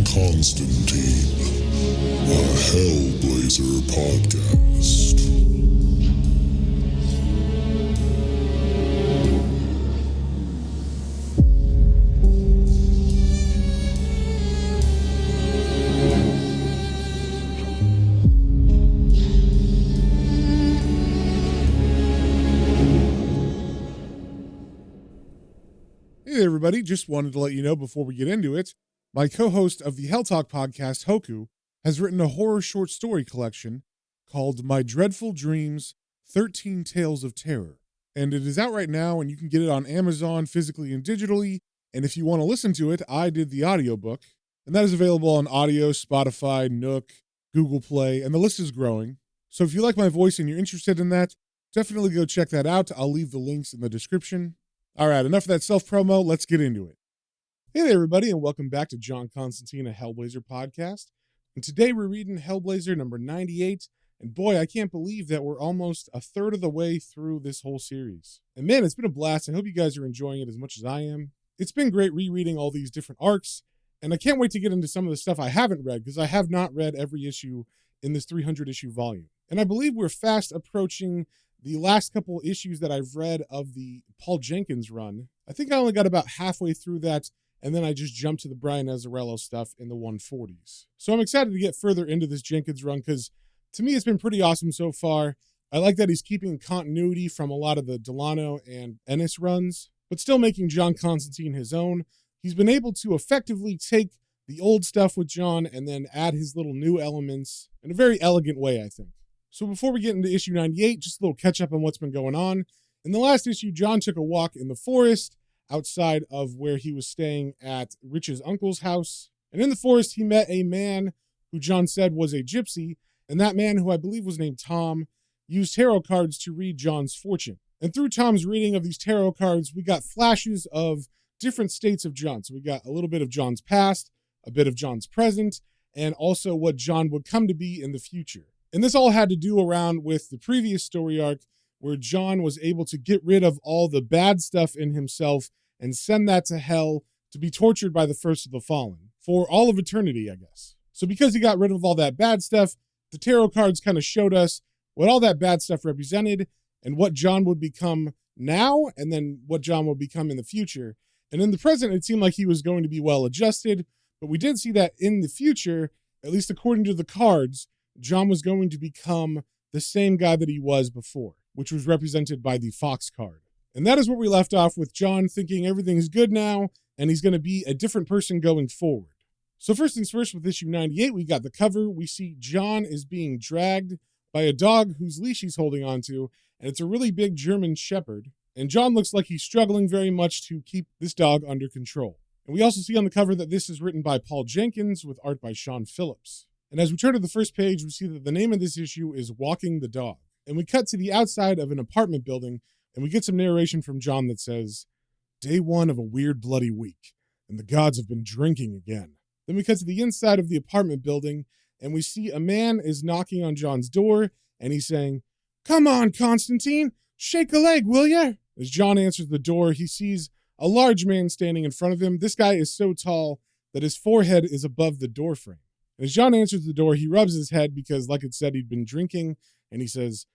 Constantine, a Hellblazer podcast. Hey everybody, just wanted to let you know before we get into it, my co-host of the Hell Talk podcast, Hoku, has written a horror short story collection called My Dreadful Dreams, 13 Tales of Terror. And it is out right now, and you can get it on Amazon physically and digitally. And if you want to listen to it, I did the audiobook, and that is available on Audio, Spotify, Nook, Google Play, and the list is growing. So if you like my voice and you're interested in that, definitely go check that out. I'll leave the links in the description. All right, enough of that self-promo. Let's get into it. Hey there, everybody, and welcome back to John Constantine, a Hellblazer podcast. And today we're reading Hellblazer number 98. And boy, I can't believe that we're almost a third of the way through this whole series. And man, it's been a blast. I hope you guys are enjoying it as much as I am. It's been great rereading all these different arcs. And I can't wait to get into some of the stuff I haven't read, because I have not read every issue in this 300-issue volume. And I believe we're fast approaching the last couple issues that I've read of the Paul Jenkins run. I think I only got about halfway through that, and then I just jumped to the Brian Azzarello stuff in the 140s. So I'm excited to get further into this Jenkins run, because to me it's been pretty awesome so far. I like that he's keeping continuity from a lot of the Delano and Ennis runs, but still making John Constantine his own. He's been able to effectively take the old stuff with John and then add his little new elements in a very elegant way, I think. So before we get into issue 98, just a little catch up on what's been going on. In the last issue, John took a walk in the forest outside of where he was staying at Rich's uncle's house. And in the forest, he met a man who John said was a gypsy. And that man, who I believe was named Tom, used tarot cards to read John's fortune. And through Tom's reading of these tarot cards, we got flashes of different states of John. So we got a little bit of John's past, a bit of John's present, and also what John would come to be in the future. And this all had to do around with the previous story arc where John was able to get rid of all the bad stuff in himself and send that to hell to be tortured by the first of the fallen for all of eternity, I guess. So because he got rid of all that bad stuff, the tarot cards kind of showed us what all that bad stuff represented and what John would become now and then what John would become in the future. And in the present, it seemed like he was going to be well adjusted, but we did see that in the future, at least according to the cards, John was going to become the same guy that he was before, which was represented by the Fox card. And that is where we left off, with John thinking everything's good now, and he's going to be a different person going forward. So first things first, with issue 98, we got the cover. We see John is being dragged by a dog whose leash he's holding onto, and it's a really big German Shepherd. And John looks like he's struggling very much to keep this dog under control. And we also see on the cover that this is written by Paul Jenkins with art by Sean Phillips. And as we turn to the first page, we see that the name of this issue is Walking the Dog. And we cut to the outside of an apartment building, and we get some narration from John that says, "Day one of a weird bloody week, and the gods have been drinking again." Then we cut to the inside of the apartment building, and we see a man is knocking on John's door, and he's saying, "Come on, Constantine, shake a leg, will ya?" As John answers the door, he sees a large man standing in front of him. This guy is so tall that his forehead is above the door frame. As John answers the door, he rubs his head because, like it said, he'd been drinking, and he says,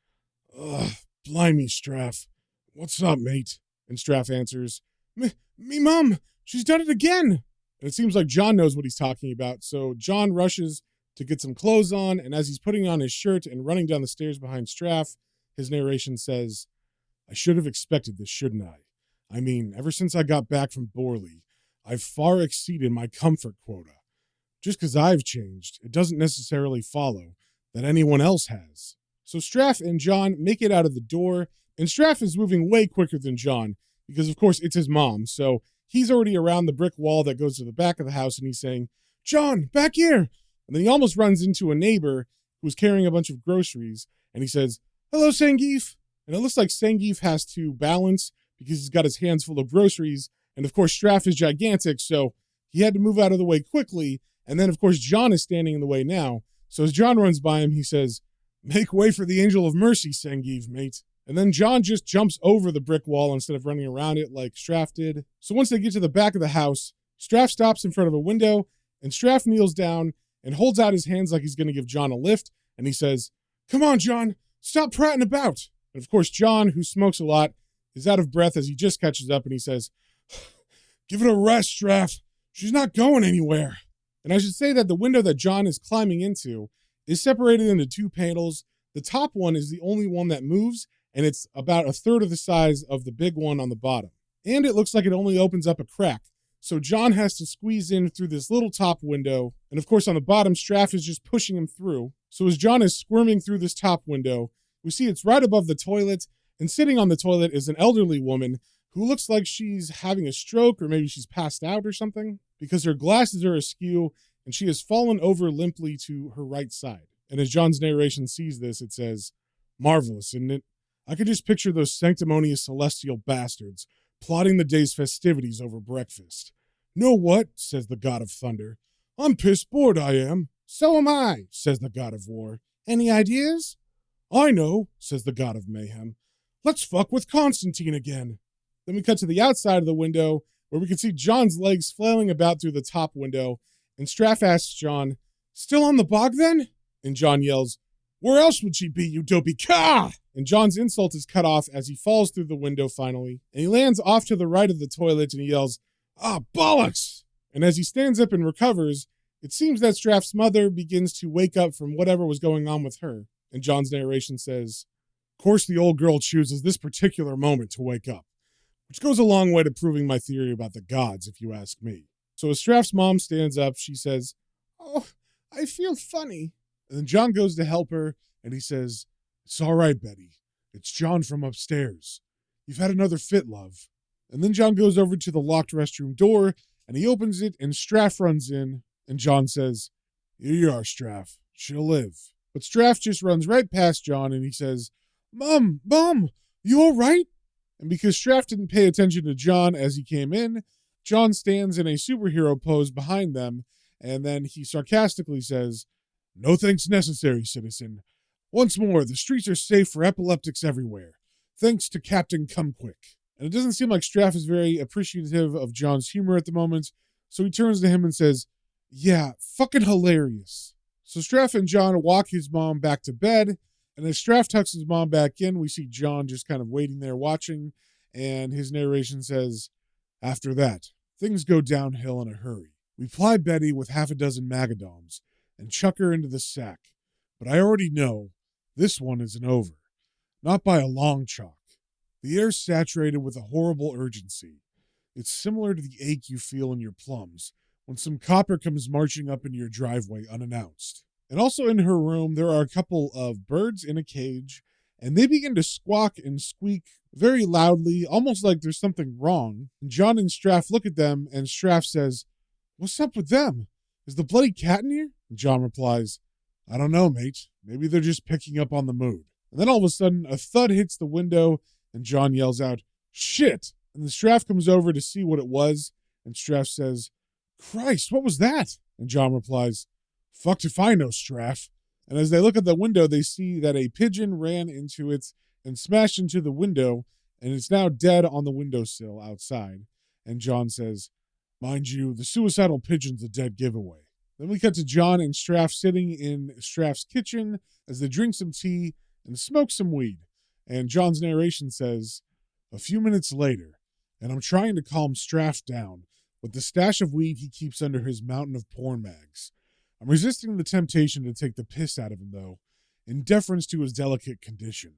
"Ugh, blimey, Straff. What's up, mate?" And Straff answers, Me mum, she's done it again." And it seems like John knows what he's talking about, so John rushes to get some clothes on, and as he's putting on his shirt and running down the stairs behind Straff, his narration says, "I should have expected this, shouldn't I? I mean, ever since I got back from Borley, I've far exceeded my comfort quota. Just because I've changed, it doesn't necessarily follow that anyone else has." So Straff and John make it out of the door, and Straff is moving way quicker than John because, of course, it's his mom. So he's already around the brick wall that goes to the back of the house, and he's saying, "John, back here." And then he almost runs into a neighbor who's carrying a bunch of groceries, and he says, "Hello, Sangeef." And it looks like Sangeef has to balance because he's got his hands full of groceries. And, of course, Straff is gigantic, so he had to move out of the way quickly. And then, of course, John is standing in the way now. So as John runs by him, he says, "Make way for the angel of mercy, Sangeef, mate." And then John just jumps over the brick wall instead of running around it like Straff did. So once they get to the back of the house, Straff stops in front of a window, And Straff kneels down and holds out his hands like he's going to give John a lift, and he says, "Come on, John, stop prattling about." And of course, John, who smokes a lot, is out of breath as he just catches up, and he says, "Give it a rest, Straff. She's not going anywhere." And I should say that the window that John is climbing into is separated into two panels. The top one is the only one that moves, and it's about a third of the size of the big one on the bottom. And it looks like it only opens up a crack. So John has to squeeze in through this little top window. And of course, on the bottom, Straff is just pushing him through. So as John is squirming through this top window, we see it's right above the toilet. And sitting on the toilet is an elderly woman who looks like she's having a stroke, or maybe she's passed out or something, because her glasses are askew and she has fallen over limply to her right side. And as John's narration sees this, it says, "Marvelous, isn't it? I could just picture those sanctimonious celestial bastards plotting the day's festivities over breakfast. 'Know what?' says the god of thunder. 'I'm piss bored, I am.' 'So am I,' says the god of war. 'Any ideas?' 'I know,' says the god of mayhem. 'Let's fuck with Constantine again.'" Then we cut to the outside of the window, where we can see John's legs flailing about through the top window, and Straff asks John, "Still on the bog then?" And John yells, "Where else would she be, you dopey ca?" And John's insult is cut off as he falls through the window finally, and he lands off to the right of the toilet, and he yells, "Ah, bollocks!" And as he stands up and recovers, it seems that Straff's mother begins to wake up from whatever was going on with her. And John's narration says, "Of course the old girl chooses this particular moment to wake up, which goes a long way to proving my theory about the gods, if you ask me." So as Straff's mom stands up, she says, "Oh, I feel funny." And then John goes to help her, and he says, "It's all right, Betty. It's John from upstairs. You've had another fit, love." And then John goes over to the locked restroom door, and he opens it, and Straff runs in, and John says, "Here you are, Straff. She'll live." But Straff just runs right past John, and he says, Mom, you all right?" And because Straff didn't pay attention to John as he came in, John stands in a superhero pose behind them, and then he sarcastically says, "No thanks necessary, citizen. Once more, the streets are safe for epileptics everywhere, thanks to Captain Comequick." And it doesn't seem like Straff is very appreciative of John's humor at the moment, so he turns to him and says, "Yeah, fucking hilarious." So Straff and John walk his mom back to bed, and as Straff tucks his mom back in, we see John just kind of waiting there watching, and his narration says, "After that, things go downhill in a hurry. We ply Betty with half a dozen magadoms and chuck her into the sack, but I already know this one isn't over. Not by a long chalk. The air's saturated with a horrible urgency. It's similar to the ache you feel in your plums when some copper comes marching up into your driveway unannounced." And also in her room, there are a couple of birds in a cage, and they begin to squawk and squeak very loudly, almost like there's something wrong. And John and Straff look at them, and Straff says, "What's up with them? Is the bloody cat in here?" And John replies, "I don't know, mate. Maybe they're just picking up on the mood." And then all of a sudden, a thud hits the window, and John yells out, "Shit!" And the Straff comes over to see what it was, and Straff says, "Christ, what was that?" And John replies, "Fucked if I know, Straff." And as they look at the window, they see that a pigeon ran into it and smashed into the window, and it's now dead on the windowsill outside. And John says, "Mind you, the suicidal pigeon's a dead giveaway." Then we cut to John and Straff sitting in Straff's kitchen as they drink some tea and smoke some weed. And John's narration says, "A few minutes later, and I'm trying to calm Straff down with the stash of weed he keeps under his mountain of porn mags. I'm resisting the temptation to take the piss out of him, though, in deference to his delicate condition.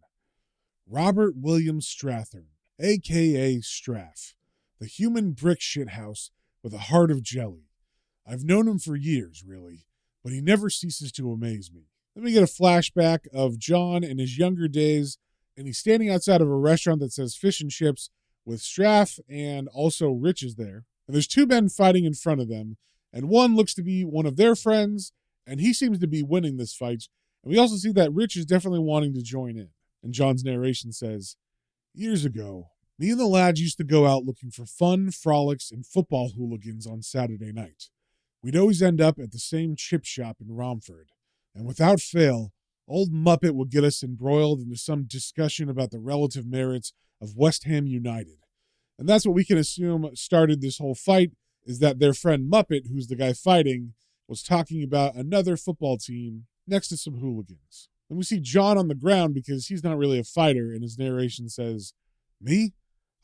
Robert William Strathern, a.k.a. Straff, the human brick shithouse with a heart of jelly. I've known him for years, really, but he never ceases to amaze me." Then we get a flashback of John in his younger days, and he's standing outside of a restaurant that says Fish and Chips with Straff, and also Rich is there. And there's two men fighting in front of them, and one looks to be one of their friends, and he seems to be winning this fight. And we also see that Rich is definitely wanting to join in. And John's narration says, "Years ago, me and the lads used to go out looking for fun, frolics, and football hooligans on Saturday night. We'd always end up at the same chip shop in Romford, and without fail, old Muppet would get us embroiled into some discussion about the relative merits of West Ham United. And that's what we can assume started this whole fight, is that their friend Muppet, who's the guy fighting, was talking about another football team next to some hooligans. Then we see John on the ground because he's not really a fighter, and his narration says, "Me?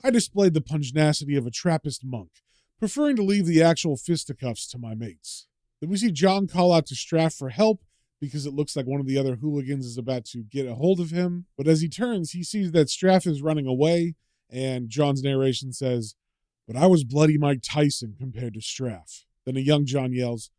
I displayed the pugnacity of a Trappist monk, preferring to leave the actual fisticuffs to my mates." Then we see John call out to Straff for help because it looks like one of the other hooligans is about to get a hold of him. But as he turns, he sees that Straff is running away, and John's narration says, "But I was bloody Mike Tyson compared to Straff." Then a young John yells,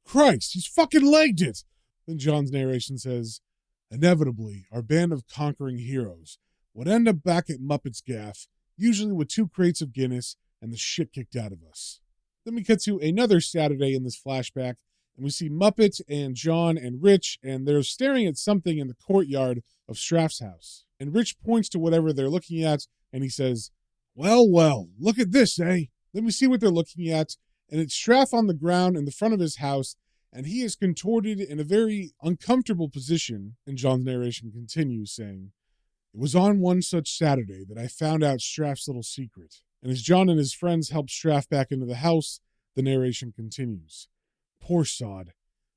"Christ, he's fucking legged it!" Then John's narration says, "Inevitably, our band of conquering heroes would end up back at Muppet's Gaff, usually with 2 crates of Guinness and the shit kicked out of us." Then we cut to another Saturday in this flashback, and we see Muppet and John and Rich, and they're staring at something in the courtyard of Straff's house. And Rich points to whatever they're looking at, and he says, "Well, well, look at this, eh?" Then we see what they're looking at, and it's Straff on the ground in the front of his house, and he is contorted in a very uncomfortable position. And John's narration continues, saying, "It was on one such Saturday that I found out Straff's little secret." And as John and his friends help Straff back into the house, the narration continues. "Poor sod.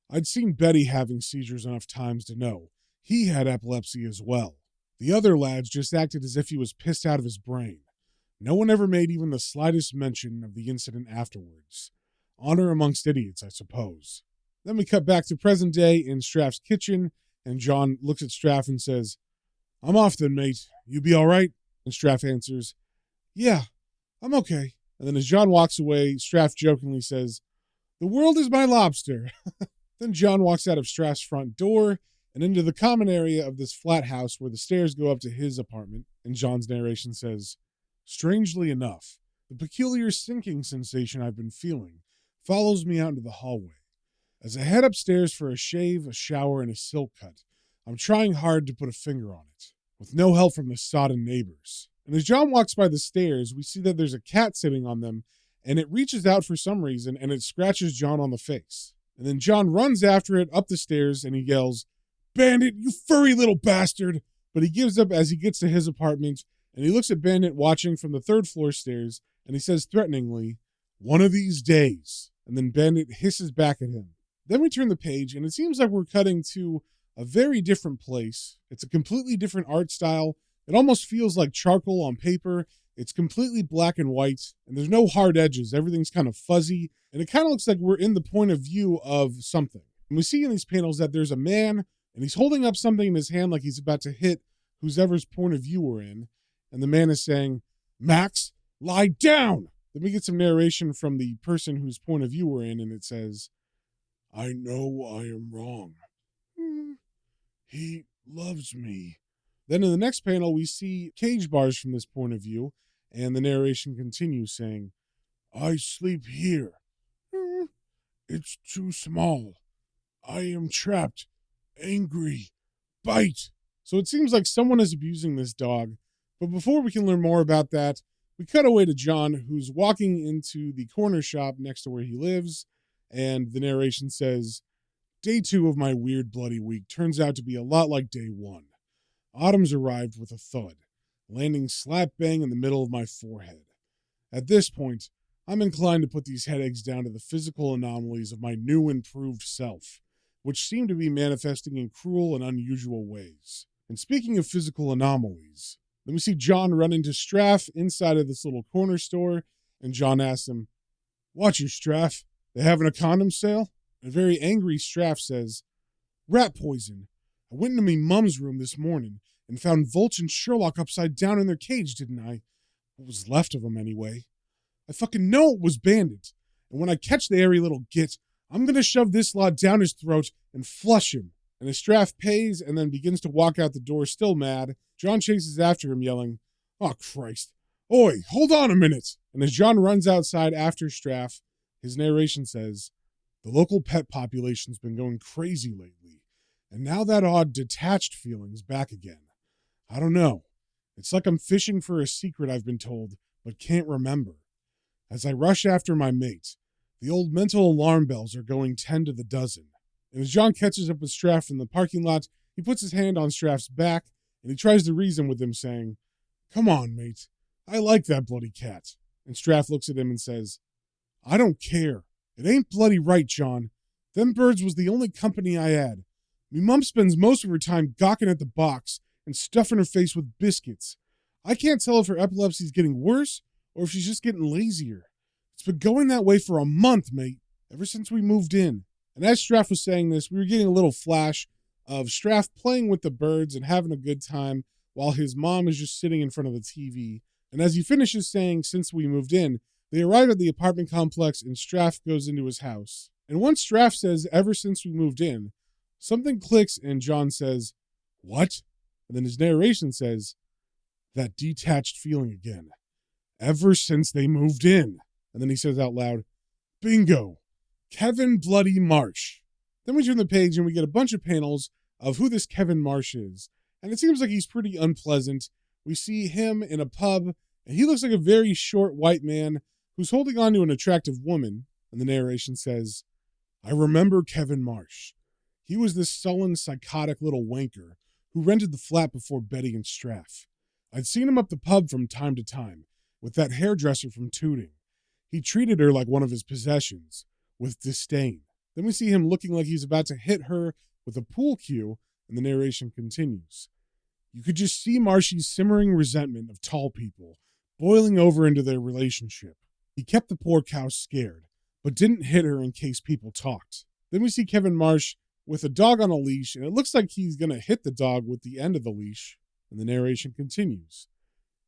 I'd seen Betty having seizures enough times to know he had epilepsy as well. The other lads just acted as if he was pissed out of his brain. No one ever made even the slightest mention of the incident afterwards. Honor amongst idiots, I suppose." Then we cut back to present day in Straff's kitchen, and John looks at Straff and says, "I'm off then, mate. You be all right?" And Straff answers, "Yeah, I'm okay." And then as John walks away, Straff jokingly says, "The world is my lobster." Then John walks out of Straff's front door and into the common area of this flat house where the stairs go up to his apartment, and John's narration says, "Strangely enough, the peculiar sinking sensation I've been feeling follows me out into the hallway. As I head upstairs for a shave, a shower, and a silk cut, I'm trying hard to put a finger on it, with no help from the sodden neighbors." And as John walks by the stairs, we see that there's a cat sitting on them, and it reaches out for some reason, and it scratches John on the face. And then John runs after it up the stairs, and he yells, "Bandit, you furry little bastard!" But he gives up as he gets to his apartment, and he looks at Bandit watching from the 3rd floor stairs, and he says threateningly, "One of these days." And then Bandit hisses back at him. Then we turn the page, and it seems like we're cutting to a very different place. It's a completely different art style. It almost feels like charcoal on paper. It's completely black and white, and there's no hard edges. Everything's kind of fuzzy, and it kind of looks like we're in the point of view of something. And we see in these panels that there's a man, and he's holding up something in his hand like he's about to hit whoever's point of view we're in. And the man is saying, "Max, lie down!" Then we get some narration from the person whose point of view we're in, and it says, "I know I am wrong. He loves me." Then in the next panel, we see cage bars from this point of view, and the narration continues saying, "I sleep here. It's too small. I am trapped. Angry. Bite." So it seems like someone is abusing this dog. But before we can learn more about that, we cut away to John, who's walking into the corner shop next to where he lives, and the narration says, "Day 2 of my weird bloody week turns out to be a lot like day 1. Autumn's arrived with a thud, landing slap bang in the middle of my forehead. At this point, I'm inclined to put these headaches down to the physical anomalies of my new improved self, which seem to be manifesting in cruel and unusual ways." And speaking of physical anomalies, then we see John run into Straff inside of this little corner store, and John asks him, "Watch your Straff, they having a condom sale?" A very angry Straff says, "Rat poison. I went into me mum's room this morning and found Vulch and Sherlock upside down in their cage, didn't I? What was left of them, anyway. I fucking know it was Bandit, and when I catch the airy little git, I'm gonna shove this lot down his throat and flush him." And as Straff pays and then begins to walk out the door, still mad, John chases after him, yelling, "Oh, Christ. Oi, hold on a minute." And as John runs outside after Straff, his narration says, "The local pet population's been going crazy lately, and now that odd detached feeling's back again. I don't know. It's like I'm fishing for a secret I've been told, but can't remember. As I rush after my mate, the old mental alarm bells are going 10 to the dozen. And as John catches up with Straff in the parking lot, he puts his hand on Straff's back, and he tries to reason with him, saying, "Come on, mate. I like that bloody cat." And Straff looks at him and says, I don't care. It ain't bloody right, John. Them birds was the only company I had. Me mum spends most of her time gawking at the box and stuffing her face with biscuits. I can't tell if her epilepsy's getting worse or if she's just getting lazier. It's been going that way for a month, mate, ever since we moved in. And as Straff was saying this, we were getting a little flash of Straff playing with the birds and having a good time while his mom is just sitting in front of the TV. And as he finishes saying, since we moved in, they arrive at the apartment complex and Straff goes into his house. And once Straff says, ever since we moved in, something clicks and John says, what? And then his narration says, that detached feeling again. Ever since they moved in. And then he says out loud, bingo, Kevin Bloody Marsh. Then we turn the page and we get a bunch of panels of who this Kevin Marsh is. And it seems like he's pretty unpleasant. We see him in a pub, and he looks like a very short white man who's holding on to an attractive woman. And the narration says, I remember Kevin Marsh. He was this sullen, psychotic little wanker who rented the flat before Betty and Straff. I'd seen him up the pub from time to time with that hairdresser from Tooting. He treated her like one of his possessions, with disdain. Then we see him looking like he's about to hit her with a pool cue, and the narration continues. You could just see Marshy's simmering resentment of tall people boiling over into their relationship. He kept the poor cow scared, but didn't hit her in case people talked. Then we see Kevin Marsh with a dog on a leash, and it looks like he's going to hit the dog with the end of the leash, and the narration continues.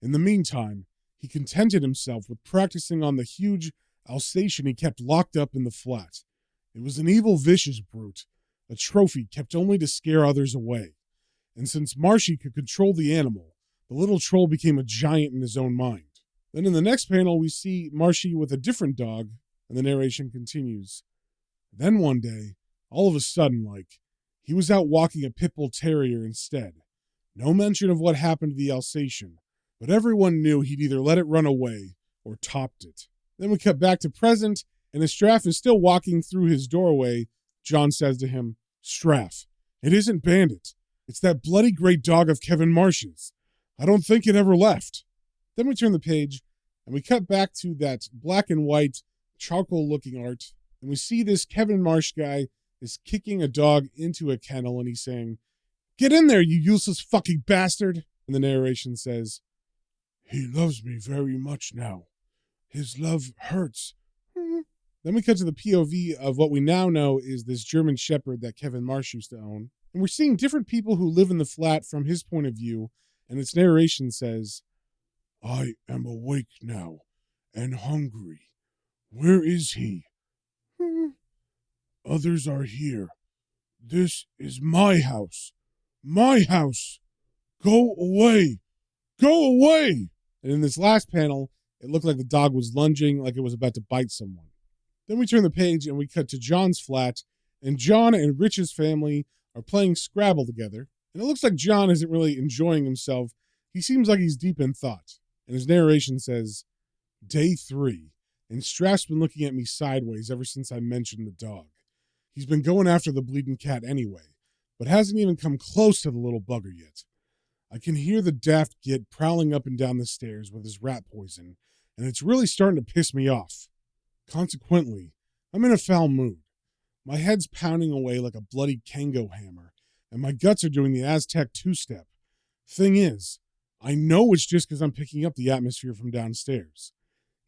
In the meantime, he contented himself with practicing on the huge Alsatian he kept locked up in the flat. It was an evil, vicious brute, a trophy kept only to scare others away. And since Marshy could control the animal, the little troll became a giant in his own mind. Then in the next panel, we see Marshy with a different dog, and the narration continues. Then one day, all of a sudden, he was out walking a pit bull terrier instead. No mention of what happened to the Alsatian, but everyone knew he'd either let it run away or topped it. Then we cut back to present, and as Straff is still walking through his doorway, John says to him, Straff, it isn't Bandit. It's that bloody great dog of Kevin Marsh's. I don't think it ever left. Then we turn the page, and we cut back to that black and white charcoal-looking art, and we see this Kevin Marsh guy is kicking a dog into a kennel, and he's saying, get in there, you useless fucking bastard. And the narration says, he loves me very much now. His love hurts. Then we cut to the POV of what we now know is this German Shepherd that Kevin Marsh used to own. And we're seeing different people who live in the flat from his point of view, and its narration says, I am awake now and hungry. Where is he? Others are here. This is my house. My house. Go away. Go away. And in this last panel, it looked like the dog was lunging like it was about to bite someone. Then we turn the page and we cut to John's flat, and John and Rich's family are playing Scrabble together. And it looks like John isn't really enjoying himself. He seems like he's deep in thought. And his narration says, Day 3, and Straff's been looking at me sideways ever since I mentioned the dog. He's been going after the bleeding cat anyway, but hasn't even come close to the little bugger yet. I can hear the daft git prowling up and down the stairs with his rat poison, and it's really starting to piss me off. Consequently, I'm in a foul mood. My head's pounding away like a bloody Kango hammer, and my guts are doing the Aztec two-step. Thing is, I know it's just because I'm picking up the atmosphere from downstairs.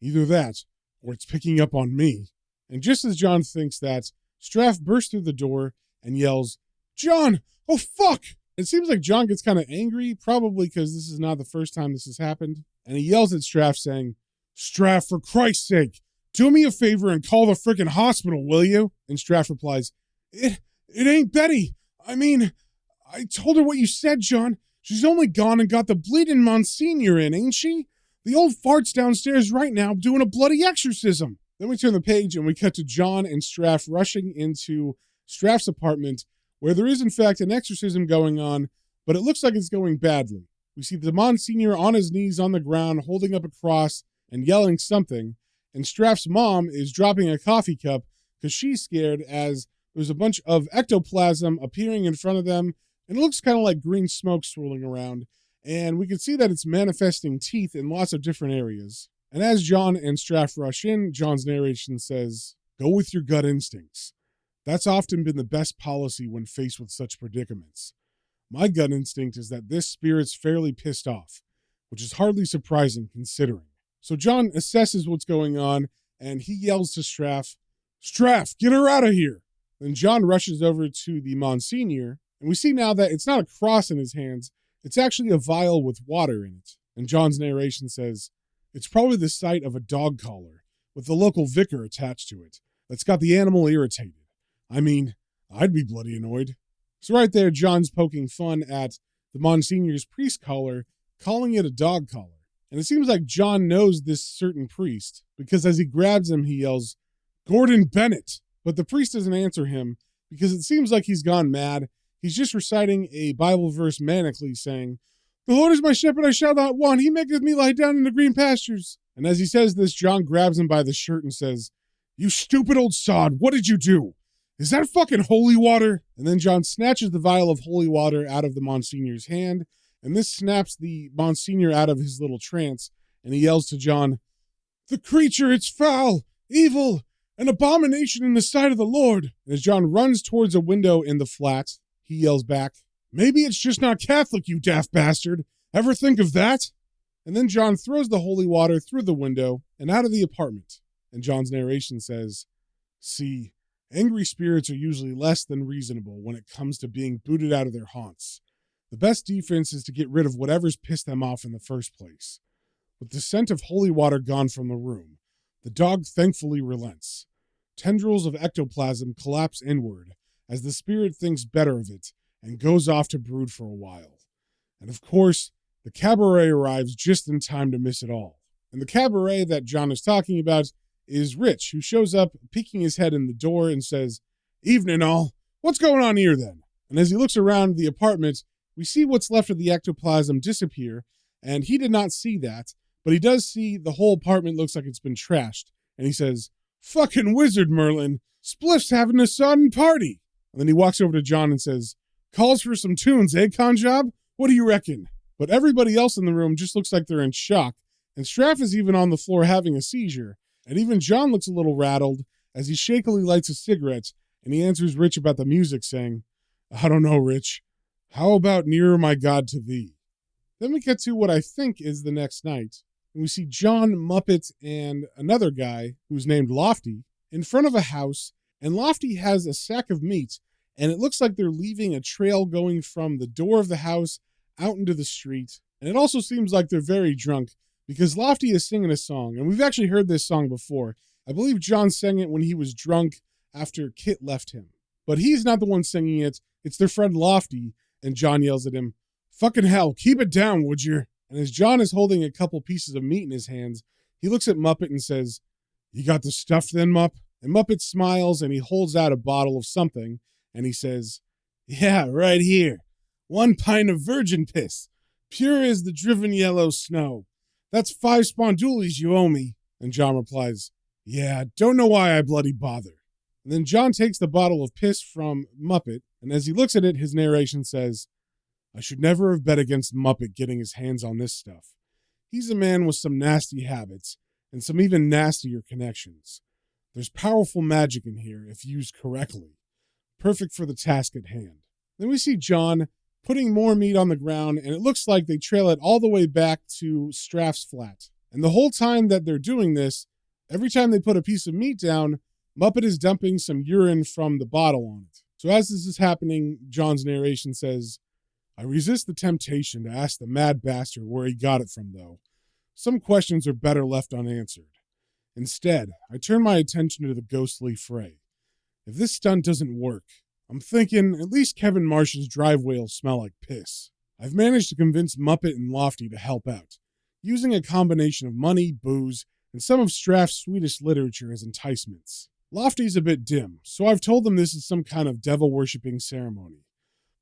Either that, or it's picking up on me. And just as John thinks that, Straff bursts through the door and yells, John! Oh, fuck! It seems like John gets kind of angry, probably because this is not the first time this has happened. And he yells at Straff saying, Straff, for Christ's sake, do me a favor and call the frickin' hospital, will you? And Straff replies, It ain't Betty. I mean, I told her what you said, John. She's only gone and got the bleeding Monsignor in, ain't she? The old fart's downstairs right now doing a bloody exorcism. Then we turn the page and we cut to John and Straff rushing into Straff's apartment, where there is in fact an exorcism going on, but it looks like it's going badly. We see the Monsignor on his knees on the ground, holding up a cross and yelling something, and Straff's mom is dropping a coffee cup because she's scared as there's a bunch of ectoplasm appearing in front of them, and it looks kind of like green smoke swirling around, and we can see that it's manifesting teeth in lots of different areas. And as John and Straff rush in, John's narration says, "Go with your gut instincts. That's often been the best policy when faced with such predicaments. My gut instinct is that this spirit's fairly pissed off, which is hardly surprising considering." So John assesses what's going on, and he yells to Straff, "Straff, get her out of here!" Then John rushes over to the Monsignor, and we see now that it's not a cross in his hands, it's actually a vial with water in it. And John's narration says, "It's probably the site of a dog collar, with the local vicar attached to it, that's got the animal irritated. I mean, I'd be bloody annoyed." So right there, John's poking fun at the Monsignor's priest collar, calling it a dog collar. And it seems like John knows this certain priest, because as he grabs him, he yells, "Gordon Bennett!" But the priest doesn't answer him, because it seems like he's gone mad. He's just reciting a Bible verse manically, saying, "The Lord is my shepherd, I shall not want. He maketh me lie down in the green pastures." And as he says this, John grabs him by the shirt and says, "You stupid old sod, what did you do? Is that fucking holy water?" And then John snatches the vial of holy water out of the Monsignor's hand, and this snaps the Monsignor out of his little trance, and he yells to John, "The creature, it's foul, evil, an abomination in the sight of the Lord." And as John runs towards a window in the flat, he yells back, "Maybe it's just not Catholic, you daft bastard. Ever think of that?" And then John throws the holy water through the window and out of the apartment. And John's narration says, "See, angry spirits are usually less than reasonable when it comes to being booted out of their haunts. The best defense is to get rid of whatever's pissed them off in the first place. With the scent of holy water gone from the room, the dog thankfully relents. Tendrils of ectoplasm collapse inward as the spirit thinks better of it and goes off to brood for a while. And of course, the cabaret arrives just in time to miss it all." And the cabaret that John is talking about is Rich, who shows up, peeking his head in the door and says, "Evening all. What's going on here then?" And as he looks around the apartment, we see what's left of the ectoplasm disappear, and he did not see that, but he does see the whole apartment looks like it's been trashed. And he says, "Fucking wizard, Merlin. Spliff's having a sudden party." And then he walks over to John and says, "Calls for some tunes, eh, Conjob? What do you reckon?" But everybody else in the room just looks like they're in shock, and Straff is even on the floor having a seizure, and even John looks a little rattled as he shakily lights a cigarette, and he answers Rich about the music, saying, "I don't know, Rich. How about Nearer My God to Thee?" Then we get to what I think is the next night, and we see John, Muppet, and another guy who's named Lofty in front of a house, and Lofty has a sack of meat, and it looks like they're leaving a trail going from the door of the house out into the street, and it also seems like they're very drunk, because Lofty is singing a song, and we've actually heard this song before. I believe John sang it when he was drunk after Kit left him, but he's not the one singing it, it's their friend Lofty, and John yells at him, "Fucking hell, keep it down, would you?" And as John is holding a couple pieces of meat in his hands, he looks at Muppet and says, "You got the stuff then, Mupp?" And Muppet smiles and he holds out a bottle of something, and he says, "Yeah, right here. 1 pint of virgin piss, pure as the driven yellow snow. That's 5 spondoolies you owe me." And John replies, "Yeah, don't know why I bloody bother." And then John takes the bottle of piss from Muppet, and as he looks at it, his narration says, "I should never have bet against Muppet getting his hands on this stuff. He's a man with some nasty habits, and some even nastier connections. There's powerful magic in here if used correctly. Perfect for the task at hand." Then we see John putting more meat on the ground, and it looks like they trail it all the way back to Straff's flat. And the whole time that they're doing this, every time they put a piece of meat down, Muppet is dumping some urine from the bottle on it. So as this is happening, John's narration says, "I resist the temptation to ask the mad bastard where he got it from, though. Some questions are better left unanswered. Instead, I turn my attention to the ghostly fray. If this stunt doesn't work, I'm thinking at least Kevin Marsh's driveway will smell like piss. I've managed to convince Muppet and Lofty to help out, using a combination of money, booze, and some of Straff's Swedish literature as enticements. Lofty's a bit dim, so I've told them this is some kind of devil-worshipping ceremony.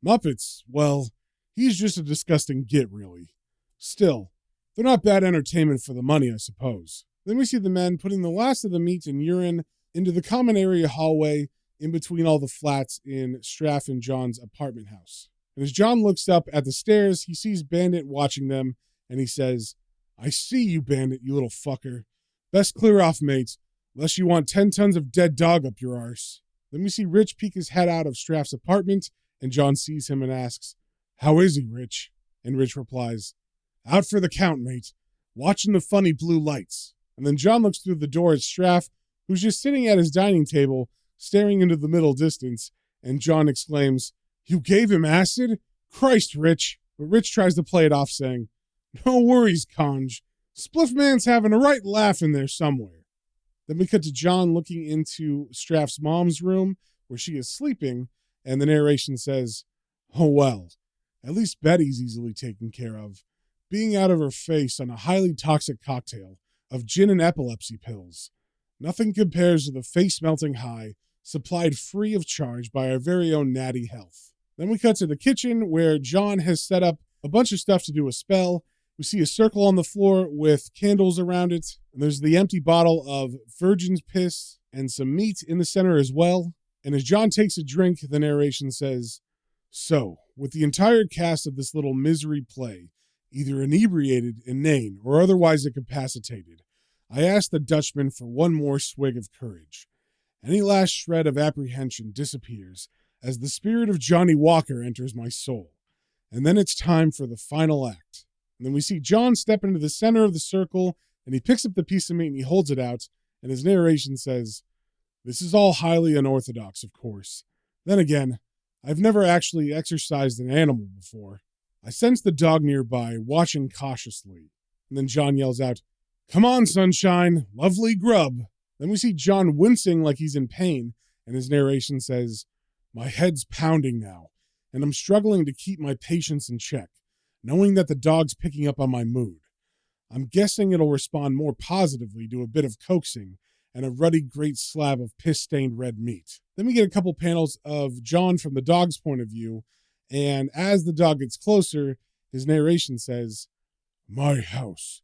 Muppet's, well, he's just a disgusting git, really. Still, they're not bad entertainment for the money, I suppose." Then we see the men putting the last of the meat and urine into the common area hallway in between all the flats in Straff and John's apartment house. And as John looks up at the stairs, he sees Bandit watching them, and he says, I see you, bandit, you little fucker. Best clear off, mate, unless you want 10 tons of dead dog up your arse. Then we see Rich peek his head out of Straff's apartment, and John sees him and asks, How is he, Rich? And Rich replies, Out for the count, mate. Watching the funny blue lights. And then John looks through the door at Straff, who's just sitting at his dining table, staring into the middle distance, and John exclaims, You gave him acid? Christ, Rich. But Rich tries to play it off, saying, No worries, Conj. Spliffman's having a right laugh in there somewhere. Then we cut to John looking into Straff's mom's room, where she is sleeping, and the narration says, Oh well, at least Betty's easily taken care of, being out of her face on a highly toxic cocktail of gin and epilepsy pills. Nothing compares to the face-melting high supplied free of charge by our very own Natty Health. Then we cut to the kitchen, where John has set up a bunch of stuff to do a spell. We see a circle on the floor with candles around it, and there's the empty bottle of virgin's piss and some meat in the center as well. And as John takes a drink, the narration says, So, with the entire cast of this little misery play, either inebriated, inane, or otherwise incapacitated, I ask the Dutchman for one more swig of courage. Any last shred of apprehension disappears as the spirit of Johnny Walker enters my soul. And then it's time for the final act. And then we see John step into the center of the circle, and he picks up the piece of meat and he holds it out, and his narration says, This is all highly unorthodox, of course. Then again, I've never actually exercised an animal before. I sense the dog nearby, watching cautiously. And then John yells out, Come on, sunshine, lovely grub. Then we see John wincing like he's in pain, and his narration says, My head's pounding now, and I'm struggling to keep my patience in check, knowing that the dog's picking up on my mood. I'm guessing it'll respond more positively to a bit of coaxing and a ruddy great slab of piss-stained red meat. Then we get a couple panels of John from the dog's point of view, and as the dog gets closer, his narration says, My house.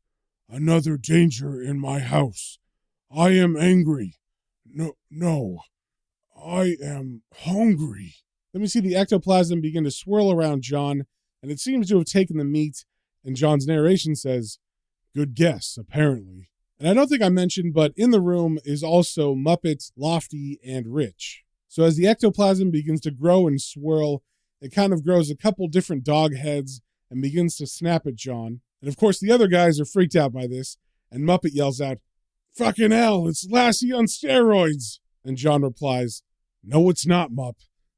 Another danger in my house. I am angry. No. I am hungry. Then we see the ectoplasm begin to swirl around John, and it seems to have taken the meat, and John's narration says, Good guess, apparently. And I don't think I mentioned, but in the room is also Muppet, Lofty, and Rich. So as the ectoplasm begins to grow and swirl, it kind of grows a couple different dog heads and begins to snap at John. And of course, the other guys are freaked out by this, and Muppet yells out, Fucking hell, it's Lassie on steroids! And John replies, No, it's not, Mupp.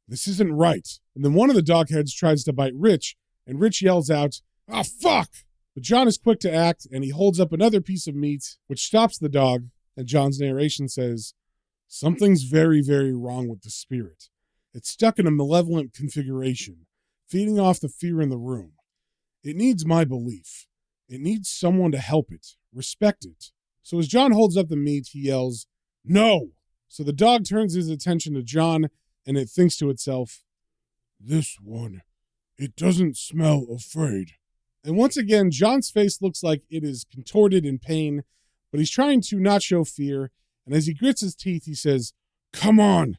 This isn't right. And then one of the dog heads tries to bite Rich, and Rich yells out, Ah, fuck! But John is quick to act, and he holds up another piece of meat, which stops the dog, and John's narration says, Something's very, very wrong with the spirit. It's stuck in a malevolent configuration, feeding off the fear in the room. It needs my belief. It needs someone to help it, respect it. So as John holds up the meat, he yells, No! So the dog turns his attention to John, and it thinks to itself, This one, it doesn't smell afraid. And once again, John's face looks like it is contorted in pain, but he's trying to not show fear, and as he grits his teeth, he says, Come on!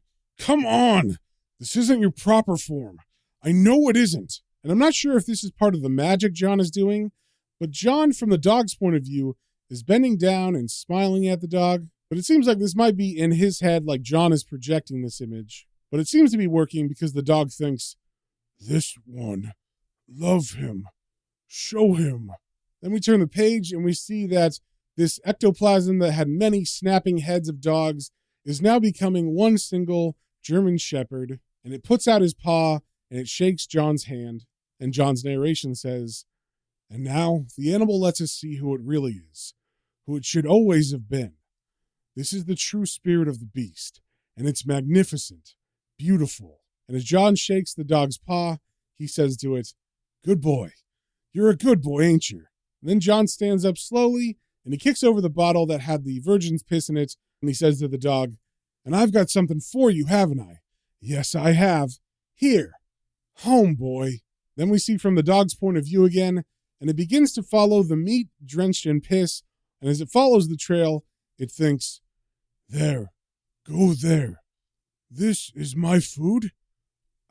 This isn't your proper form. I know it isn't. And I'm not sure if this is part of the magic John is doing, but John, from the dog's point of view, is bending down and smiling at the dog. But it seems like this might be in his head, like John is projecting this image. But it seems to be working because the dog thinks, This one, love him, show him. Then we turn the page and we see that this ectoplasm that had many snapping heads of dogs is now becoming one single German Shepherd, and it puts out his paw and it shakes John's hand, and John's narration says, And now the animal lets us see who it really is, who it should always have been. This is the true spirit of the beast, and it's magnificent, beautiful. And as John shakes the dog's paw, he says to it, Good boy. You're a good boy, ain't you? And then John stands up slowly, and he kicks over the bottle that had the virgin's piss in it, and he says to the dog, And I've got something for you, haven't I? Yes, I have. Here. Home, boy. Then we see from the dog's point of view again, and it begins to follow the meat drenched in piss, and as it follows the trail, it thinks, There. Go there. This is my food?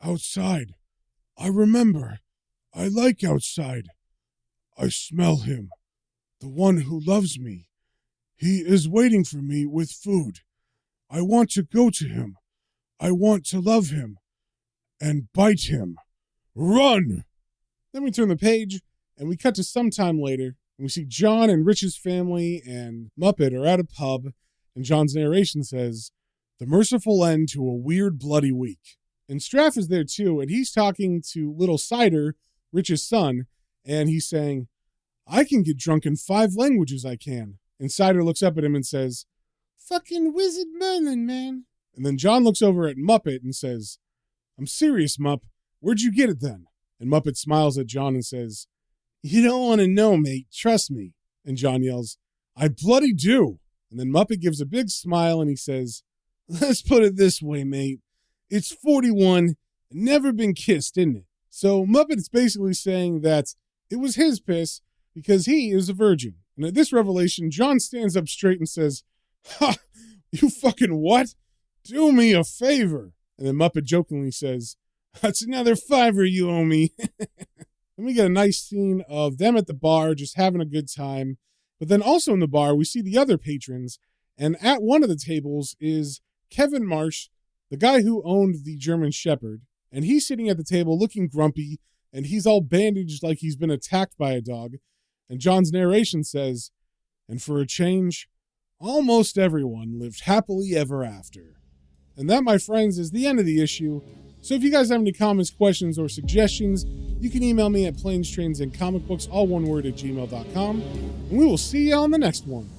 Outside. I remember. I like outside. I smell him. The one who loves me. He is waiting for me with food. I want to go to him. I want to love him and bite him. Run! Then we turn the page and we cut to some time later and we see John and Rich's family and Muppet are at a pub, and John's narration says, "The merciful end to a weird, bloody week." And Straff is there too, and he's talking to Little Cider, Rich's son, and he's saying, "I can get drunk in 5 languages, I can." And Cider looks up at him and says, "Fucking Wizard Merlin, man." And then John looks over at Muppet and says, "I'm serious, Mupp. Where'd you get it then?" And Muppet smiles at John and says, "You don't want to know, mate. Trust me." And John yells, "I bloody do." And then Muppet gives a big smile and he says, "Let's put it this way, mate. It's 41 and never been kissed, isn't it?" So Muppet is basically saying that it was his piss because he is a virgin. And at this revelation, John stands up straight and says, "Ha! You fucking what? Do me a favor." And then Muppet jokingly says, "That's another $5 you owe me." Then we get a nice scene of them at the bar just having a good time. But then also in the bar, we see the other patrons. And at one of the tables is Kevin Marsh, the guy who owned the German Shepherd. And he's sitting at the table looking grumpy, and he's all bandaged like he's been attacked by a dog. And John's narration says, "And for a change, almost everyone lived happily ever after." And that, my friends, is the end of the issue. So if you guys have any comments, questions, or suggestions, you can email me at planestrains and comicbooks, all one word, @gmail.com. And we will see you on the next one.